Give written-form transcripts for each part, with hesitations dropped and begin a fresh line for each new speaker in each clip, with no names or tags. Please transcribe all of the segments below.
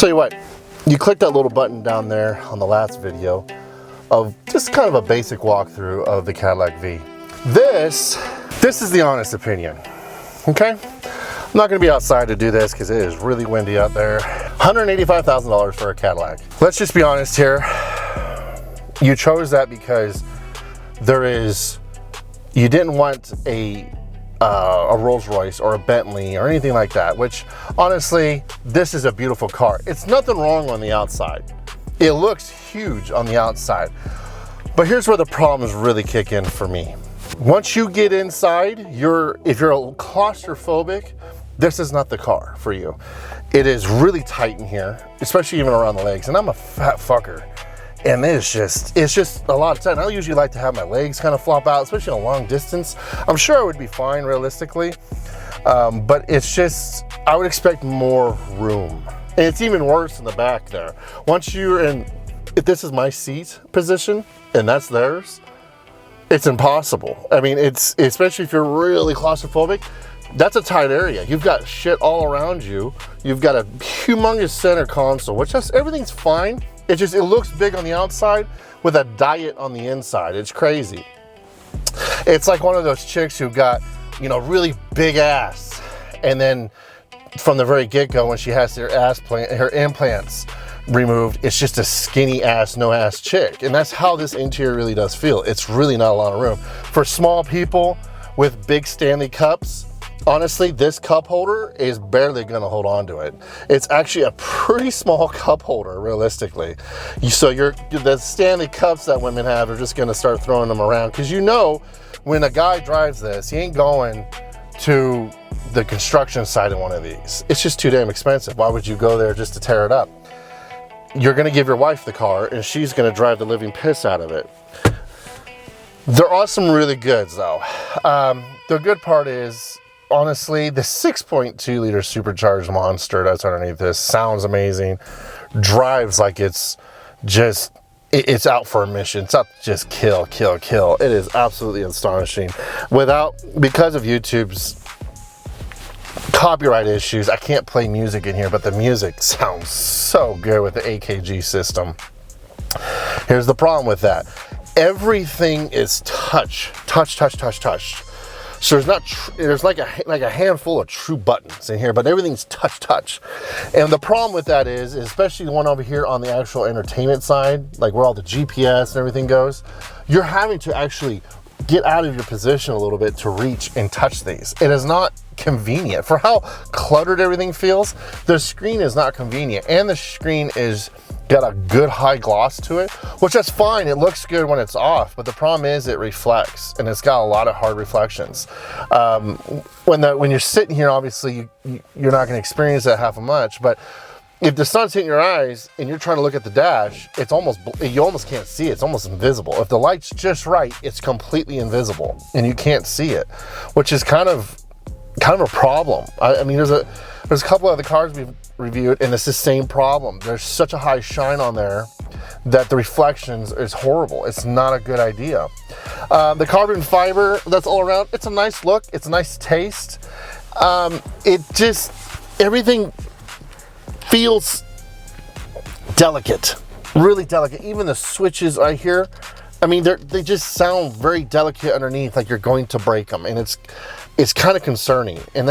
Tell you what, you click that little button down there on the last video of just kind of a basic walkthrough of the Cadillac V. This is the honest opinion, okay? I'm not gonna be outside to do this because it is really windy out there. $185,000 for a Cadillac. Let's just be honest here. You chose that because you didn't want a Rolls Royce or a Bentley or anything like that, which honestly, this is a beautiful car. It's nothing wrong on the outside. It looks huge on the outside. But here's where the problems really kick in for me. Once you get inside, if you're claustrophobic, this is not the car for you. It is really tight in here, especially even around the legs. And I'm a fat fucker. And it's just a lot of time. I usually like to have my legs kind of flop out, especially in a long distance. I'm sure I would be fine realistically, but it's just, I would expect more room. And it's even worse in the back there. Once you're in, if this is my seat position and that's theirs, it's impossible. I mean, it's, especially if you're really claustrophobic, that's a tight area. You've got shit all around you. You've got a humongous center console, which everything's fine. It looks big on the outside with a diet on the inside. It's crazy. It's like one of those chicks who got, you know, really big ass, and then from the very get-go, when she has her implants removed, it's just a skinny ass, no ass chick. And that's how this interior really does feel. It's really not a lot of room. For small people with big Stanley cups, honestly, this cup holder is barely gonna hold on to it. It's actually a pretty small cup holder, realistically. So the Stanley cups that women have are just gonna start throwing them around, because you know, when a guy drives this, he ain't going to the construction site in one of these. It's just too damn expensive. Why would you go there just to tear it up? You're gonna give your wife the car and she's gonna drive the living piss out of it. There are some really goods though. The good part is, honestly, the 6.2 liter supercharged monster that's underneath this sounds amazing. Drives like it's out for a mission. It's out to just kill. It is absolutely astonishing. Because of YouTube's copyright issues, I can't play music in here, but the music sounds so good with the AKG system. Here's the problem with that. Everything is touched. So there's like a handful of true buttons in here, but everything's touch. And the problem with that is, especially the one over here on the actual entertainment side, like where all the GPS and everything goes, you're having to actually get out of your position a little bit to reach and touch these. It is not convenient. For how cluttered everything feels, the screen is not convenient. And the screen is got a good high gloss to it, which that's fine. It looks good when it's off, but the problem is it reflects, and it's got a lot of hard reflections. When you're sitting here, obviously you're not going to experience that half as much, but if the sun's hitting your eyes and you're trying to look at the dash, you almost can't see it. It's almost invisible. If the light's just right, it's completely invisible and you can't see it, which is kind of a problem. I mean, there's a couple of the cars we've reviewed and it's the same problem. There's such a high shine on there that the reflections is horrible. It's not a good idea. The carbon fiber that's all around, it's a nice look. It's a nice taste. Everything feels delicate, really delicate. Even the switches I hear, I mean, they just sound very delicate underneath, like you're going to break them, and it's kind of concerning. And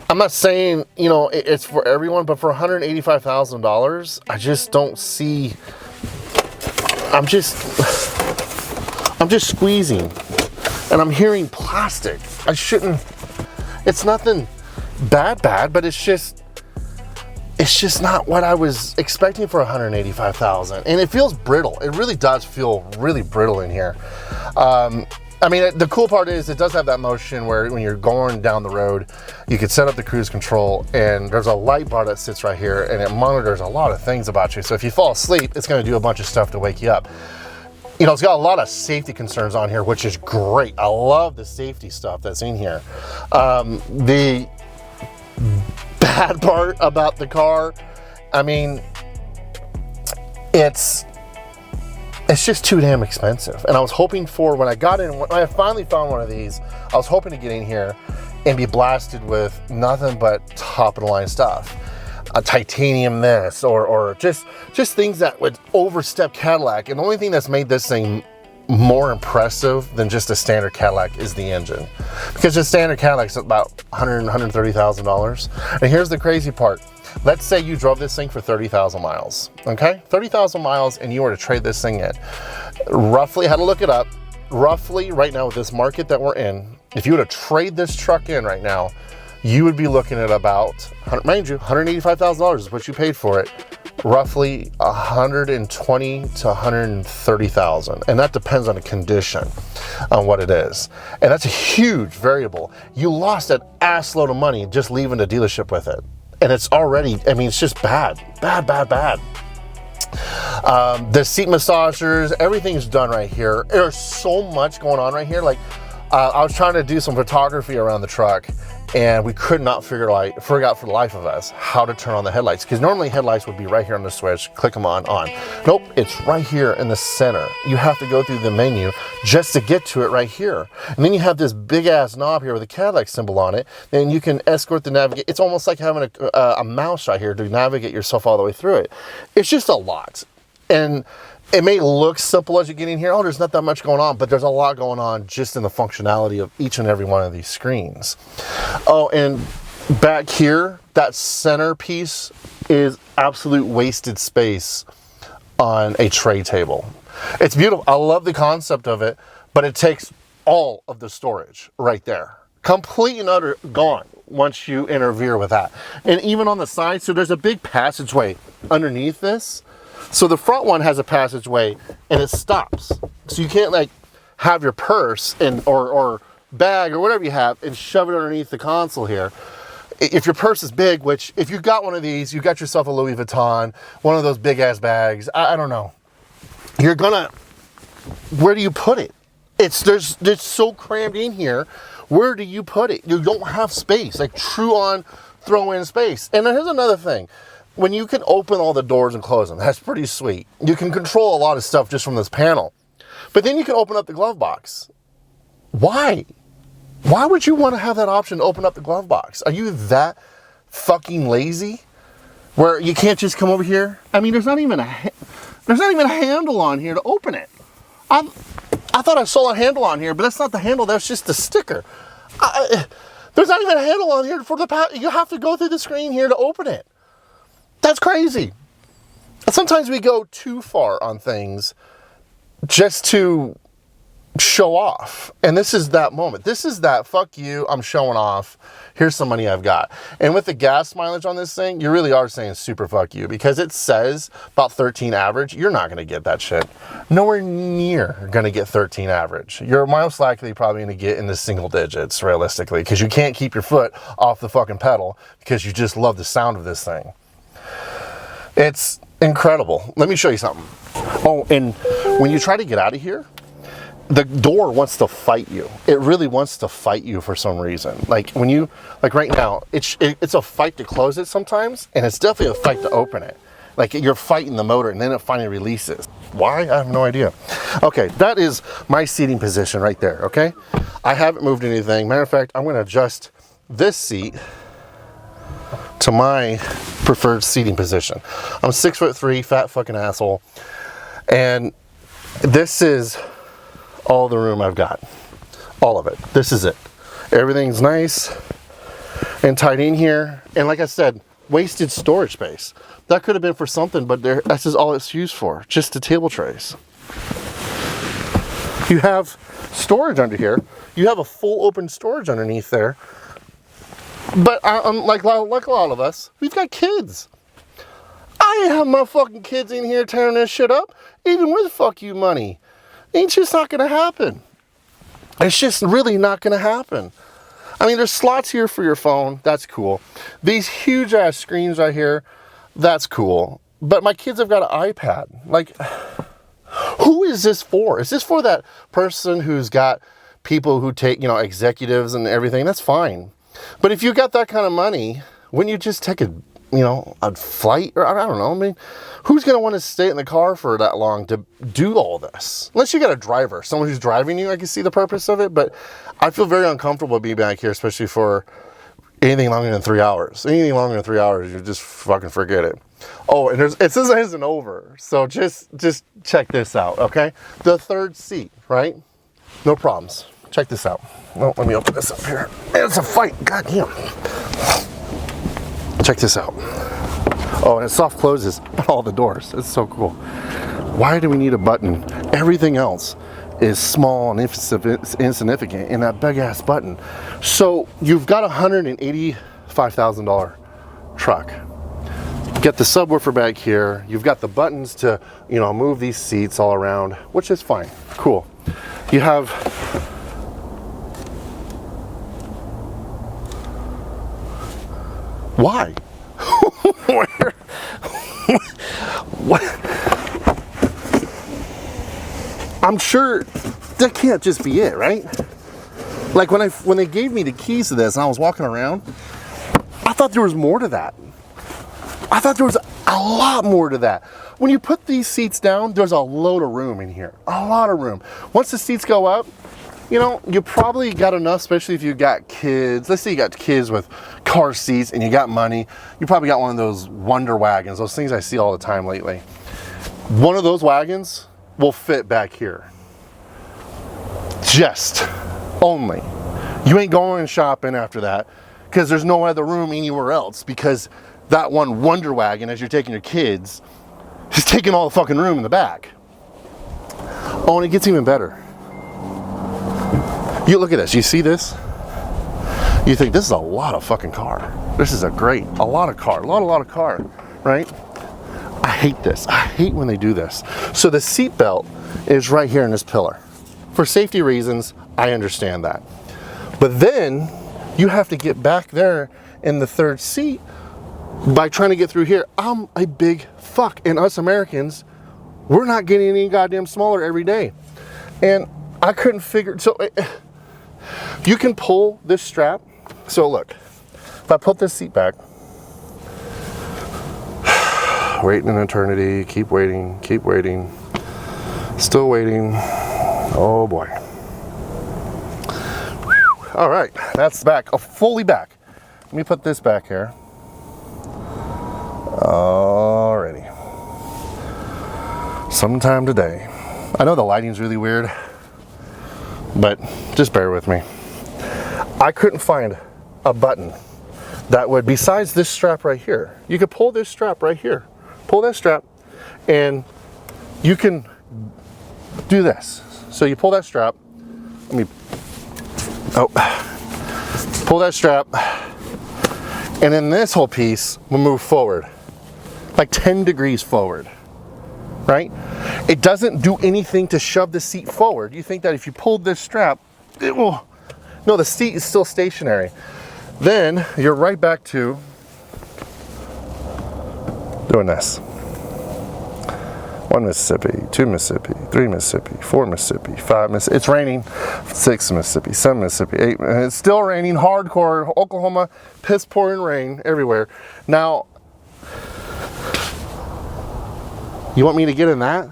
I'm not saying, you know, it's for everyone, but for $185,000, I just don't see. I'm just squeezing, and I'm hearing plastic. I shouldn't. It's nothing bad, but it's just not what I was expecting for $185,000, and it feels brittle. It really does feel really brittle in here. I mean, the cool part is it does have that motion where when you're going down the road, you can set up the cruise control, and there's a light bar that sits right here, and it monitors a lot of things about you. So if you fall asleep, it's going to do a bunch of stuff to wake you up. You know, it's got a lot of safety concerns on here, which is great. I love the safety stuff that's in here. The bad part about the car, I mean, it's just too damn expensive. And I was hoping for, when I finally found one of these, I was hoping to get in here and be blasted with nothing but top of the line stuff. a titanium this, or just things that would overstep Cadillac. And the only thing that's made this thing more impressive than just a standard Cadillac is the engine, because the standard Cadillac's about $130,000. And here's the crazy part. Let's say you drove this thing for 30,000 miles, okay? 30,000 miles, and you were to trade this thing in. Roughly, I had to look it up, roughly right now with this market that we're in, if you were to trade this truck in right now, you would be looking at about, mind you, $185,000 is what you paid for it. Roughly 120 to 130,000, and that depends on the condition on what it is, and that's a huge variable. You lost an ass load of money just leaving the dealership with it, and it's already, I mean, it's just bad. The seat massagers, everything's done right here. There's so much going on right here. Like I was trying to do some photography around the truck, and we could not figure out for the life of us how to turn on the headlights, because normally headlights would be right here on the switch, click them on. Nope, it's right here in the center. You have to go through the menu just to get to it right here. And then you have this big ass knob here with a Cadillac symbol on it, and you can escort the navigate. It's almost like having a mouse right here to navigate yourself all the way through it. It's just a lot. And it may look simple as you get in here. Oh, there's not that much going on, but there's a lot going on just in the functionality of each and every one of these screens. Oh, and back here, that center piece is absolute wasted space on a tray table. It's beautiful. I love the concept of it, but it takes all of the storage right there. Complete and utter gone once you interfere with that. And even on the side, so there's a big passageway underneath this. So the front one has a passageway and it stops. So you can't like have your purse and or bag or whatever you have and shove it underneath the console here. If your purse is big, which if you got one of these, you got yourself a Louis Vuitton, one of those big ass bags, I don't know. You're gonna, where do you put it? It's so crammed in here. Where do you put it? You don't have space, like true on throw in space. And then here's another thing. When you can open all the doors and close them, that's pretty sweet. You can control a lot of stuff just from this panel. But then you can open up the glove box. Why? Why would you want to have that option to open up the glove box? Are you that fucking lazy where you can't just come over here? I mean, there's not even a handle on here to open it. I thought I saw a handle on here, but that's not the handle. That's just the sticker. There's not even a handle on here for the. You have to go through the screen here to open it. That's crazy. Sometimes we go too far on things just to show off. And this is that moment. This is that, fuck you, I'm showing off. Here's some money I've got. And with the gas mileage on this thing, you really are saying super fuck you, because it says about 13 average. You're not going to get that shit. Nowhere near going to get 13 average. You're most likely probably going to get in the single digits, realistically, because you can't keep your foot off the fucking pedal because you just love the sound of this thing. It's incredible. Let me show you something. Oh, and when you try to get out of here, the door wants to fight you. It really wants to fight you for some reason. Like when you, like right now, it's a fight to close it sometimes, and it's definitely a fight to open it. Like you're fighting the motor, and then it finally releases. Why? I have no idea. Okay, that is my seating position right there, okay? I haven't moved anything. Matter of fact, I'm gonna adjust this seat to my preferred seating position. I'm 6'3", fat fucking asshole, and this is all the room I've got. All of it. This is it. Everything's nice and tight in here, and like I said, wasted storage space. That could have been for something, but this is all it's used for, just the table trays. You have storage under here. You have a full open storage underneath there. But like a lot of us, we've got kids. I ain't have my fucking kids in here tearing this shit up, even with fuck you money. It's just not gonna happen. It's just really not gonna happen. I mean, there's slots here for your phone, that's cool. These huge ass screens right here, that's cool. But my kids have got an iPad. Like, who is this for? Is this for that person who's got people who take, you know, executives and everything? That's fine. But if you got that kind of money, wouldn't you just take a, you know, a flight? Or I don't know. I mean, who's going to want to stay in the car for that long to do all this? Unless you got a driver, someone who's driving you, I can see the purpose of it. But I feel very uncomfortable being back here, especially for, anything longer than 3 hours. Anything longer than 3 hours, you just fucking forget it. Oh, and it says it isn't over. So just check this out, okay? The third seat, right? No problems. Check this out. Well, let me open this up here. It's a fight. God damn. Check this out. Oh, and it soft closes all the doors. It's so cool. Why do we need a button? Everything else is small and insignificant in that big ass button. So you've got a $185,000 truck. Get the subwoofer back here. You've got the buttons to, you know, move these seats all around, which is fine. Cool. You have why? Where? What? I'm sure that can't just be it, right? Like when they gave me the keys to this and I was walking around, I thought there was more to that. I thought there was a lot more to that. When you put these seats down, there's a load of room in here. A lot of room. Once the seats go up, you know, you probably got enough, especially if you got kids. Let's say you got kids with car seats and you got money. You probably got one of those Wonder Wagons, those things I see all the time lately. One of those wagons will fit back here. Just only. You ain't going shopping after that because there's no other room anywhere else, because that one Wonder Wagon, as you're taking your kids, is taking all the fucking room in the back. Oh, and it gets even better. You look at this, you see this? You think this is a lot of fucking car. This is a lot of car, a lot of car, right? I hate this. I hate when they do this. So the seat belt is right here in this pillar. For safety reasons, I understand that. But then you have to get back there in the third seat by trying to get through here. I'm a big fuck, and us Americans, we're not getting any goddamn smaller every day. And I couldn't figure, so you can pull this strap. So look, if I put this seat back, waiting an eternity, keep waiting, still waiting. Oh boy. All right, that's back, fully back. Let me put this back here. Alrighty. Sometime today. I know the lighting's really weird, but just bear with me. I couldn't find a button that would, besides this strap right here, you could pull this strap right here, pull that strap, and you can do this. So you pull that strap, pull that strap, and then this whole piece will move forward, like 10 degrees forward, right? It doesn't do anything to shove the seat forward. You think that if you pulled this strap, it will, no, the seat is still stationary. Then you're right back to doing this. 1 Mississippi, 2 Mississippi, 3 Mississippi, 4 Mississippi, 5 Mississippi. It's raining. 6 Mississippi, 7 Mississippi, 8. And it's still raining hardcore. Oklahoma, piss pouring rain everywhere. Now, you want me to get in that?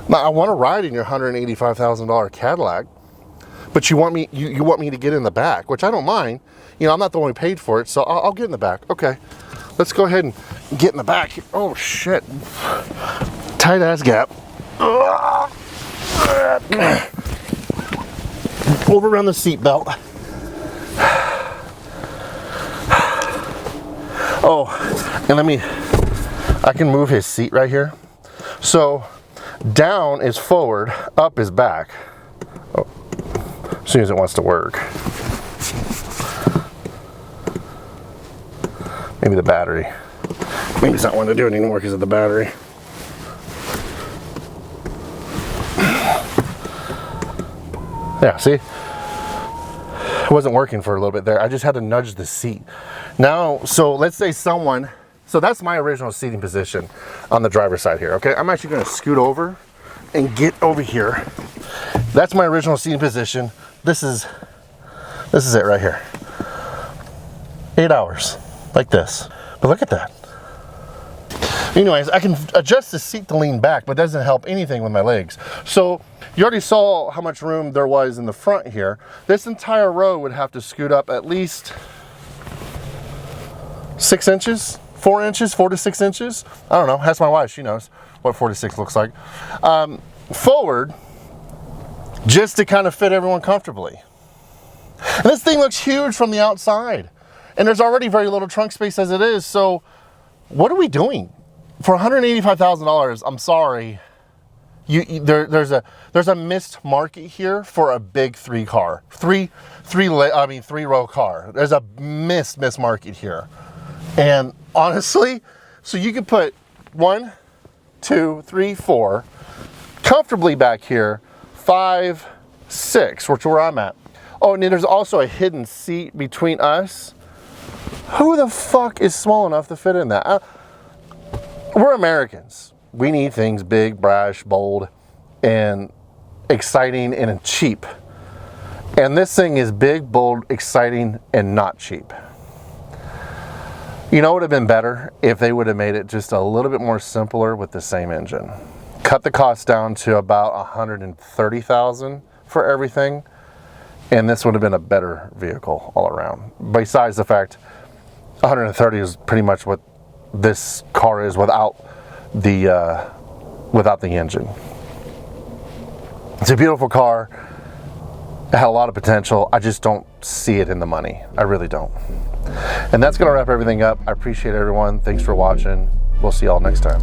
Now, I want to ride in your $185,000 Cadillac, but you want me to get in the back, which I don't mind. You know, I'm not the one who paid for it, so I'll get in the back. Okay, let's go ahead and get in the back. Oh shit, tight ass gap. Over around the seat belt. Oh, and I can move his seat right here. So down is forward, up is back. Oh, as soon as it wants to work. Maybe the battery. Maybe it's not wanting to do it anymore because of the battery. Yeah, see? It wasn't working for a little bit there. I just had to nudge the seat. Now, so let's say someone, so that's my original seating position on the driver's side here, okay? I'm actually gonna scoot over and get over here. That's my original seating position. This is it right here. 8 hours, like this. But look at that. Anyways, I can adjust the seat to lean back, but it doesn't help anything with my legs. So you already saw how much room there was in the front here. This entire row would have to scoot up at least, 6 inches, 4 inches, 4 to 6 inches. I don't know, ask my wife, she knows what 4 to 6 looks like. Forward, just to kind of fit everyone comfortably. And this thing looks huge from the outside. And there's already very little trunk space as it is, so what are we doing? For $185,000, I'm sorry, there's a missed market here for a big three row car. There's a missed market here. And honestly, so you could put 1, 2, 3, 4, comfortably back here, 5, 6, which is where I'm at. Oh, and then there's also a hidden seat between us. Who the fuck is small enough to fit in that? We're Americans. We need things big, brash, bold, and exciting and cheap. And this thing is big, bold, exciting, and not cheap. You know what would have been better? If they would have made it just a little bit more simpler with the same engine. Cut the cost down to about $130,000 for everything. And this would have been a better vehicle all around. Besides the fact 130 is pretty much what this car is without the engine. It's a beautiful car. It had a lot of potential. I just don't see it in the money. I really don't. And that's gonna wrap everything up. I appreciate everyone. Thanks for watching. We'll see y'all next time.